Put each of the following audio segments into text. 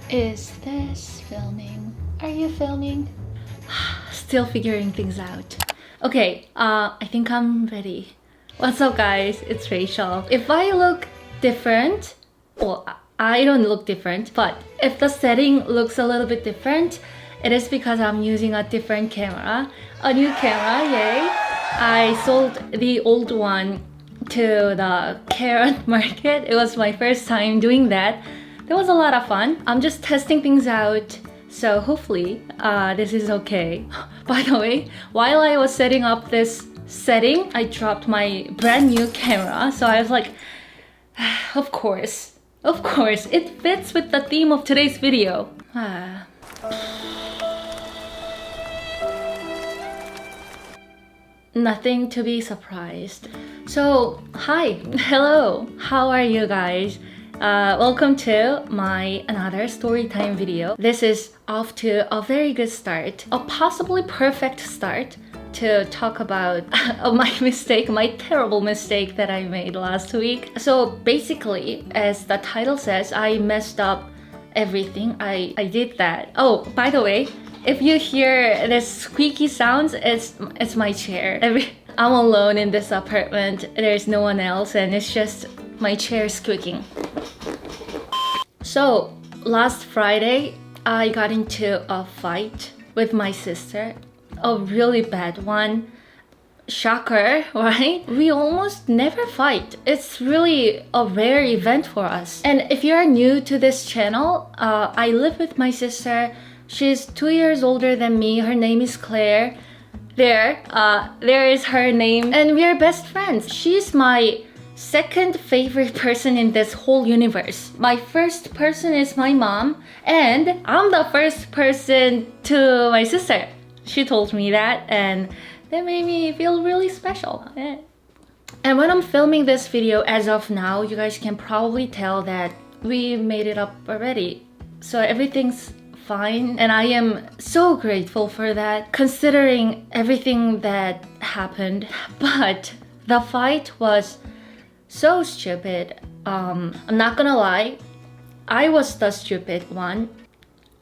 Is this filming? Are you filming? Still figuring things out. Okay, I think I'm ready. What's up guys? It's Rachel. If I look different, well, I don't look different, but if the setting looks a little bit different, it is because I'm using a different camera. A new camera, yay! I sold the old one to the carrot market. It was my first time doing that. It was a lot of fun. I'm just testing things out, so hopefully this is okay. By the way, while I was setting up this setting, I dropped my brand new camera, so I was like, of course, it fits with the theme of today's video. Nothing to be surprised. So, hi, hello, how are you guys? Welcome to my another storytime video. This is off to a very good start, a possibly perfect start to talk about my terrible mistake that I made last week. So basically, as the title says, I messed up everything. I did that. Oh, by the way, if you hear this squeaky sounds, it's my chair. I'm alone in this apartment. There's no one else, and it's just my chair squeaking. So last Friday, I got into a fight with my sister, a really bad one. Shocker, right? We almost never fight. It's really a rare event for us. And if you're new to this channel, I live with my sister. She's 2 years older than me. Her name is Claire. There is her name. And we are best friends. She's my second favorite person in this whole universe. My first person is my mom, and I'm the first person to my sister. She told me that, and that made me feel really special. And when I'm filming this video as of now, you guys can probably tell that we made it up already. So everything's fine, and I am so grateful for that, considering everything that happened. But the fight was so stupid. I'm not gonna lie, I was the stupid one.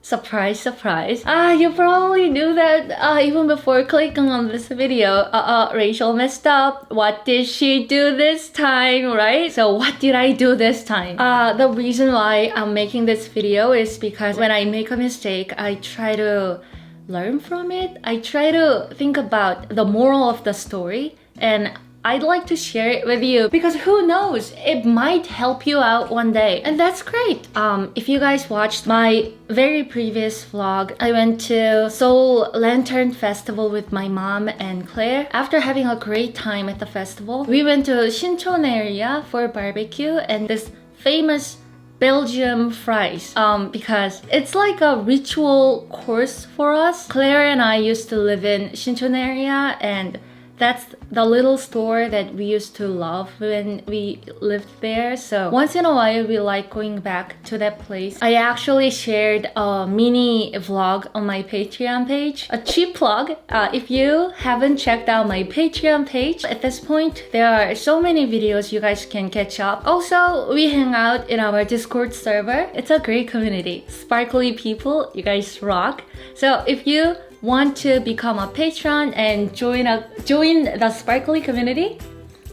Surprise, surprise. You probably knew that even before clicking on this video. Rachel messed up. What did she do this time, right? So what did I do this time? The reason why I'm making this video is because when I make a mistake, I try to learn from it. I try to think about the moral of the story, and I'd like to share it with you because who knows, it might help you out one day, and that's great. If you guys watched my very previous vlog, I went to Seoul Lantern Festival with my mom and Claire. After having a great time at the festival, we went to Sinchon area for barbecue and this famous Belgium fries, because it's like a ritual course for us. Claire and I used to live in Sinchon area, and that's the little store that we used to love when we lived there. So once in a while, we like going back to that place. I actually shared a mini vlog on my Patreon page. A cheap plug. If you haven't checked out my Patreon page, at this point, there are so many videos you guys can catch up. Also, we hang out in our Discord server. It's a great community. Sparkly people, you guys rock. So if you want to become a patron and join the sparkly community,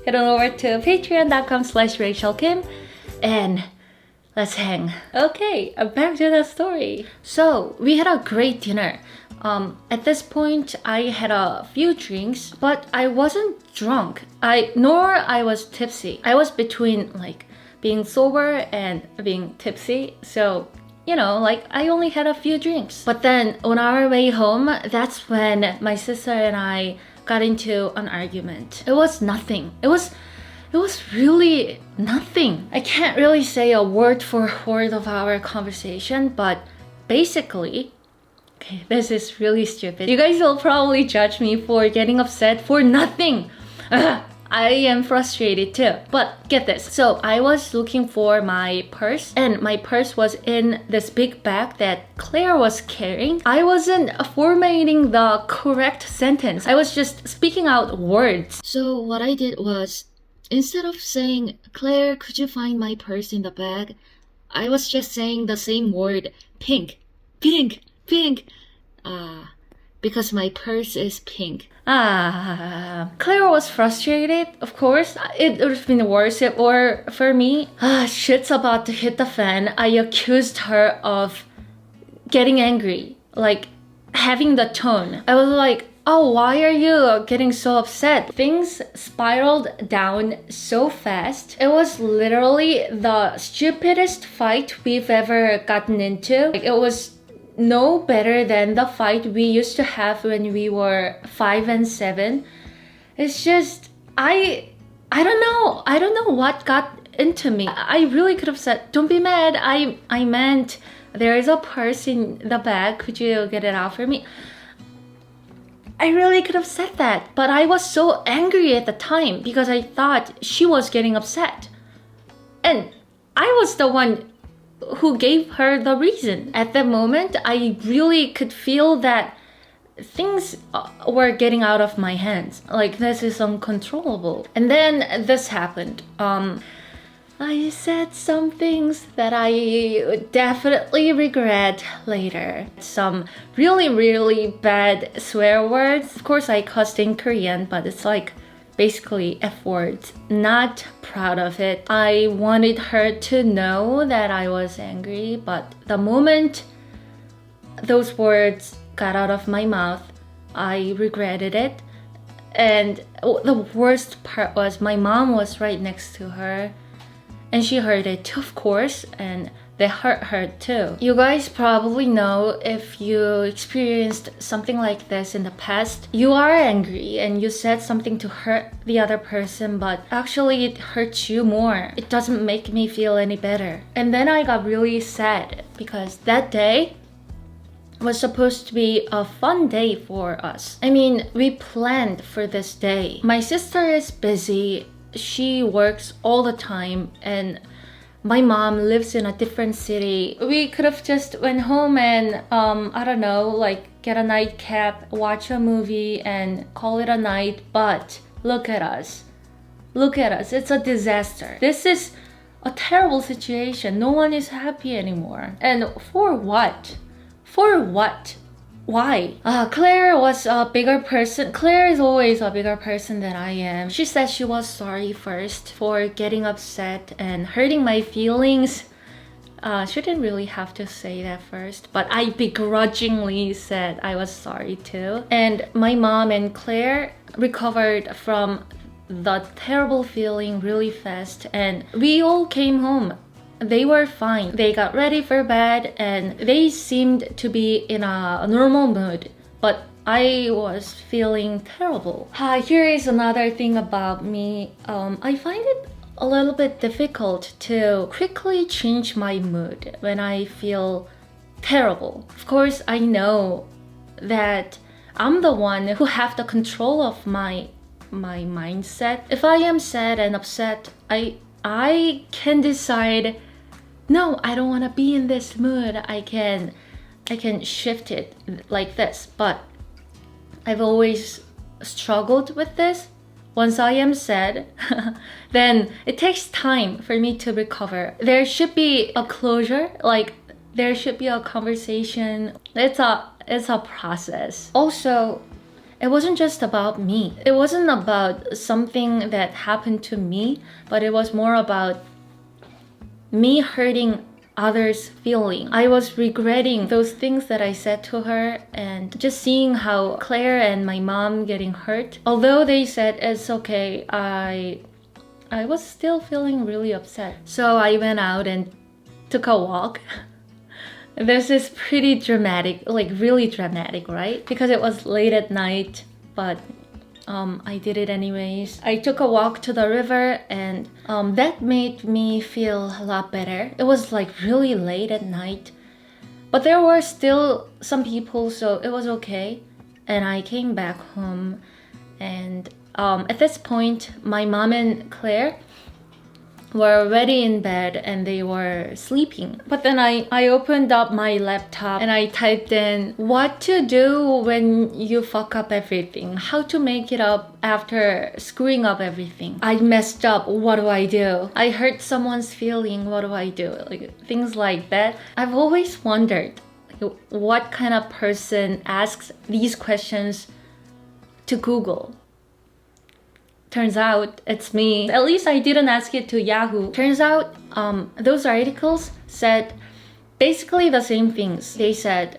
head on over to patreon.com/RachelKim and let's hang. Okay, back to the story. So we had a great dinner. At this point, I had a few drinks, but I wasn't drunk. Nor I was tipsy. I was between like being sober and being tipsy. So you know, like I only had a few drinks. But then on our way home, that's when my sister and I got into an argument. It was nothing. It was really nothing. I can't really say a word for word of our conversation, but basically, okay, this is really stupid. You guys will probably judge me for getting upset for nothing. I am frustrated too. But get this. So I was looking for my purse, and my purse was in this big bag that Claire was carrying. I wasn't formatting the correct sentence. I was just speaking out words. So what I did was, instead of saying, "Claire, could you find my purse in the bag?" I was just saying the same word, pink, pink, pink. Because my purse is pink. Claire was frustrated, of course. It would have been worse if or for me. Shit's about to hit the fan. I accused her of getting angry, like having the tone. I was like, oh, why are you getting so upset? Things spiraled down so fast. It was literally the stupidest fight we've ever gotten into. Like, it was no better than the fight we used to have when we were 5 and 7. It's just, I don't know. I don't know what got into me. I really could have said, don't be mad. I meant there is a purse in the bag. Could you get it out for me? I really could have said that, but I was so angry at the time because I thought she was getting upset. And I was the one who gave her the reason. At the moment, I really could feel that things were getting out of my hands. Like, this is uncontrollable. And then this happened. I said some things that I definitely regret later. Some really, really bad swear words. Of course, I cussed in Korean, but it's like basically F words. Not proud of it. I wanted her to know that I was angry, but the moment those words got out of my mouth, I regretted it. And the worst part was my mom was right next to her. And she heard it too, of course, and that hurt her too. You guys probably know, if you experienced something like this in the past, you are angry and you said something to hurt the other person, but actually it hurts you more. It doesn't make me feel any better. And then I got really sad because that day was supposed to be a fun day for us. I mean, we planned for this day. My sister is busy. She works all the time, and my mom lives in a different city. We could have just went home and I don't know, like get a nightcap, watch a movie and call it a night. But look at us. Look at us. It's a disaster. This is a terrible situation. No one is happy anymore. And for what? For what? Why? Claire was a bigger person. Claire is always a bigger person than I am. She said she was sorry first for getting upset and hurting my feelings. She didn't really have to say that first, but I begrudgingly said I was sorry too. And my mom and Claire recovered from the terrible feeling really fast, and we all came home. They were fine. They got ready for bed and they seemed to be in a normal mood, but I was feeling terrible. Here is another thing about me. I find it a little bit difficult to quickly change my mood when I feel terrible. Of course, I know that I'm the one who have the control of my mindset. If I am sad and upset, I can decide, no, I don't want to be in this mood. I can shift it like this. But I've always struggled with this. Once I am sad, then it takes time for me to recover. There should be a closure, like there should be a conversation. It's a process. Also, it wasn't just about me. It wasn't about something that happened to me, but it was more about me hurting others' feeling. I was regretting those things that I said to her, and just seeing how Claire and my mom getting hurt. Although they said it's okay, I was still feeling really upset. So I went out and took a walk. This is pretty dramatic, like really dramatic, right? Because it was late at night, but I did it anyways. I took a walk to the river, and that made me feel a lot better. It was like really late at night, but there were still some people, so it was okay. And I came back home, and at this point, my mom and Claire were already in bed and they were sleeping. But then I opened up my laptop and I typed in what to do when you fuck up everything, how to make it up after screwing up everything. I messed up, what do I do? I hurt someone's feeling, what do I do? Like things like that. I've always wondered what kind of person asks these questions to Google. Turns out it's me. At least I didn't ask it to Yahoo. Turns out those articles said basically the same things. They said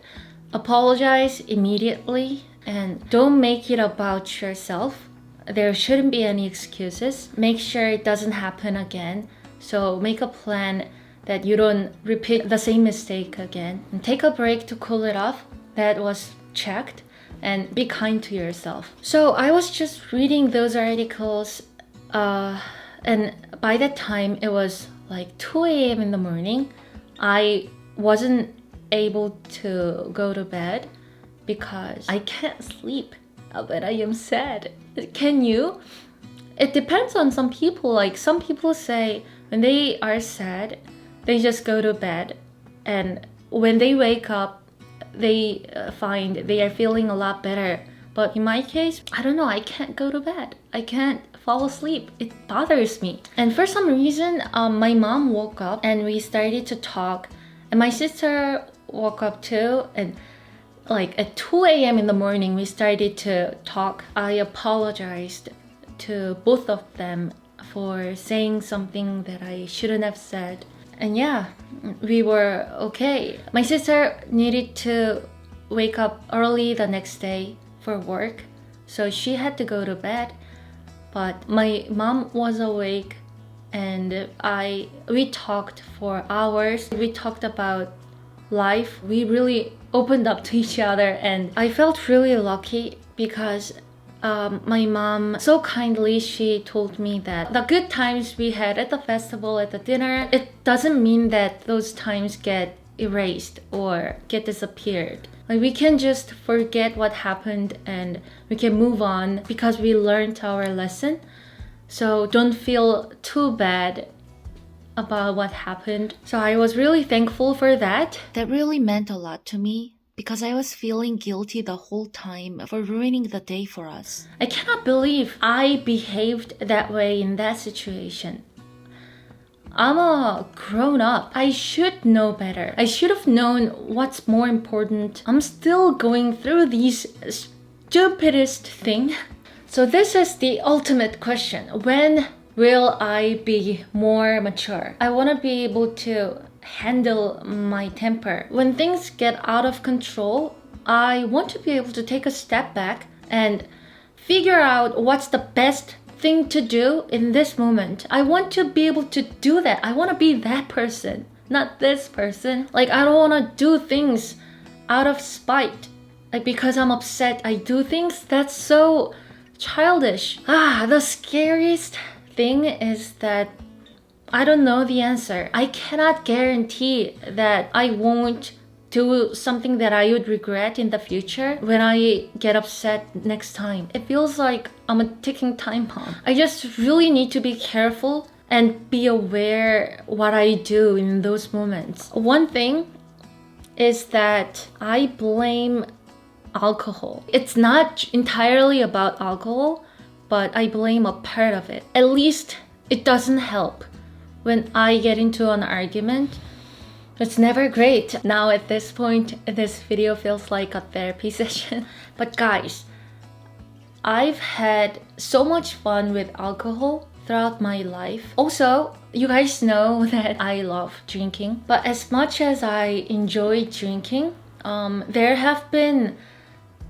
apologize immediately and don't make it about yourself. There shouldn't be any excuses. Make sure it doesn't happen again. So make a plan that you don't repeat the same mistake again. And take a break to cool it off. That was checked. And be kind to yourself. So I was just reading those articles and by that time it was like 2 a.m. in the morning. I wasn't able to go to bed because I can't sleep when I am sad. Can you? It depends on some people. Like some people say when they are sad, they just go to bed, and when they wake up, they find they are feeling a lot better. But in my case, I don't know, I can't go to bed. I can't fall asleep. It bothers me. And for some reason, my mom woke up and we started to talk. And my sister woke up too. And like at 2 a.m. in the morning, we started to talk. I apologized to both of them for saying something that I shouldn't have said. And yeah, we were okay. My sister needed to wake up early the next day for work, so she had to go to bed. But my mom was awake and we talked for hours. We talked about life. We really opened up to each other, and I felt really lucky because my mom so kindly, she told me that the good times we had at the festival, at the dinner, it doesn't mean that those times get erased or get disappeared. Like we can just forget what happened and we can move on because we learned our lesson. So don't feel too bad about what happened. So I was really thankful for that. That really meant a lot to me because I was feeling guilty the whole time for ruining the day for us. I cannot believe I behaved that way in that situation. I'm a grown up. I should know better. I should have known what's more important. I'm still going through these stupidest thing. So this is the ultimate question. When will I be more mature? I want to be able to handle my temper. When things get out of control, I want to be able to take a step back and figure out what's the best thing to do in this moment. I want to be able to do that. I want to be that person, not this person. Like I don't want to do things out of spite. Like because I'm upset, I do things. That's so childish. The scariest thing is that I don't know the answer. I cannot guarantee that I won't do something that I would regret in the future when I get upset next time. It feels like I'm a ticking time bomb. I just really need to be careful and be aware what I do in those moments. One thing is that I blame alcohol. It's not entirely about alcohol, but I blame a part of it. At least it doesn't help when I get into an argument. It's never great. Now at this point, this video feels like a therapy session. But guys, I've had so much fun with alcohol throughout my life. Also, you guys know that I love drinking. But as much as I enjoy drinking, there have been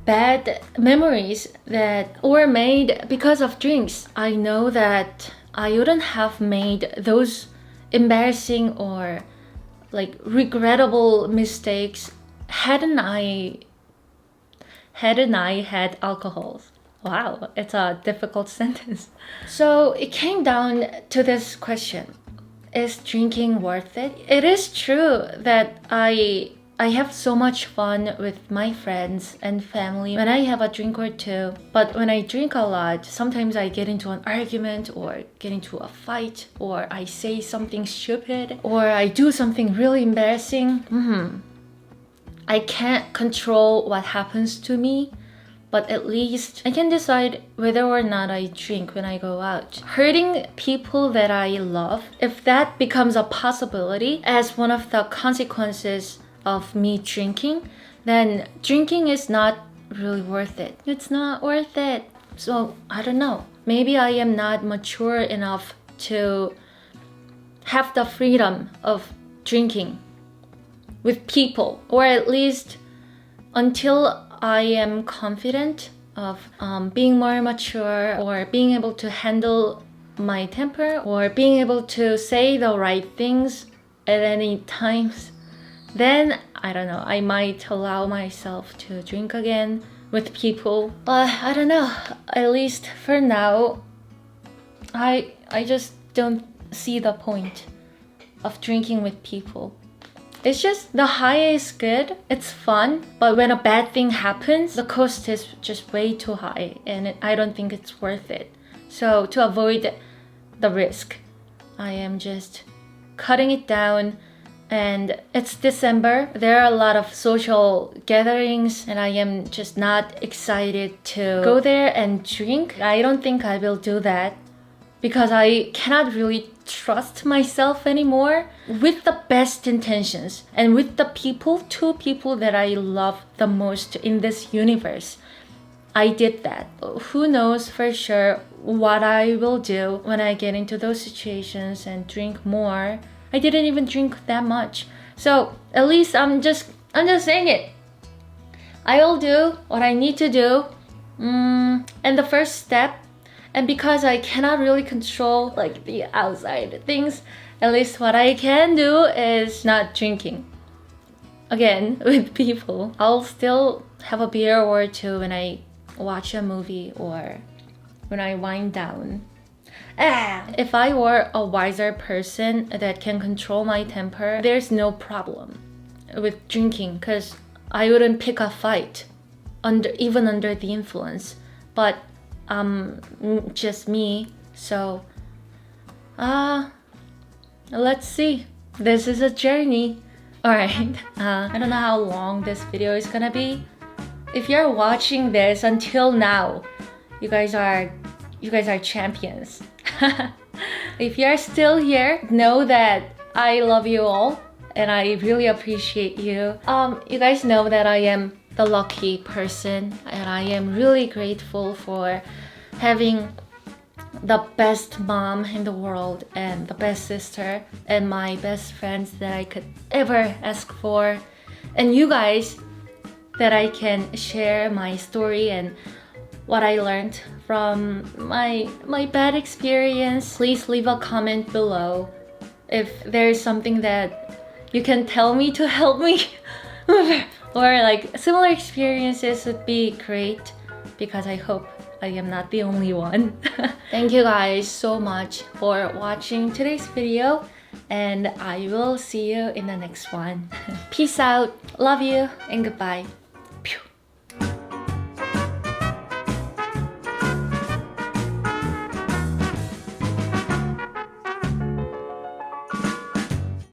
bad memories that were made because of drinks. I know that I wouldn't have made those embarrassing or like regrettable mistakes hadn't I had alcohol. Wow, it's a difficult sentence. So it came down to this question. Is drinking worth it? It is true that I I have so much fun with my friends and family when I have a drink or two. But when I drink a lot, sometimes I get into an argument or get into a fight, or I say something stupid, or I do something really embarrassing. I can't control what happens to me, but at least I can decide whether or not I drink when I go out. Hurting people that I love, if that becomes a possibility as one of the consequences of me drinking, then drinking is not really worth it. It's not worth it. So I don't know. Maybe I am not mature enough to have the freedom of drinking with people, or at least until I am confident of being more mature, or being able to handle my temper, or being able to say the right things at any times, then I don't know, I might allow myself to drink again with people. But I don't know, at least for now, I just don't see the point of drinking with people. It's just the high is good, it's fun, but when a bad thing happens, the cost is just way too high, and I don't think it's worth it. So to avoid the risk, I am just cutting it down. And it's December, there are a lot of social gatherings, and I am just not excited to go there and drink. I don't think I will do that because I cannot really trust myself anymore. With the best intentions and with the two people that I love the most in this universe, I did that. Who knows for sure what I will do when I get into those situations and drink more. I didn't even drink that much. So at least I'm just saying it. I will do what I need to do. And the first step, and because I cannot really control like the outside things, at least what I can do is not drinking again with people. I'll still have a beer or two when I watch a movie or when I wind down. If I were a wiser person that can control my temper, there's no problem with drinking, because I wouldn't pick a fight even under the influence. But just me, so let's see. This is a journey. Alright, I don't know how long this video is gonna be. If you're watching this until now, you guys are champions. If you're still here, know that I love you all and I really appreciate you. You guys know that I am the lucky person, and I am really grateful for having the best mom in the world and the best sister and my best friends that I could ever ask for, and you guys that I can share my story and what I learned from my bad experience. Please leave a comment below if there's something that you can tell me to help me or like similar experiences would be great, because I hope I am not the only one. Thank you guys so much for watching today's video, and I will see you in the next one. Peace out, love you, and goodbye.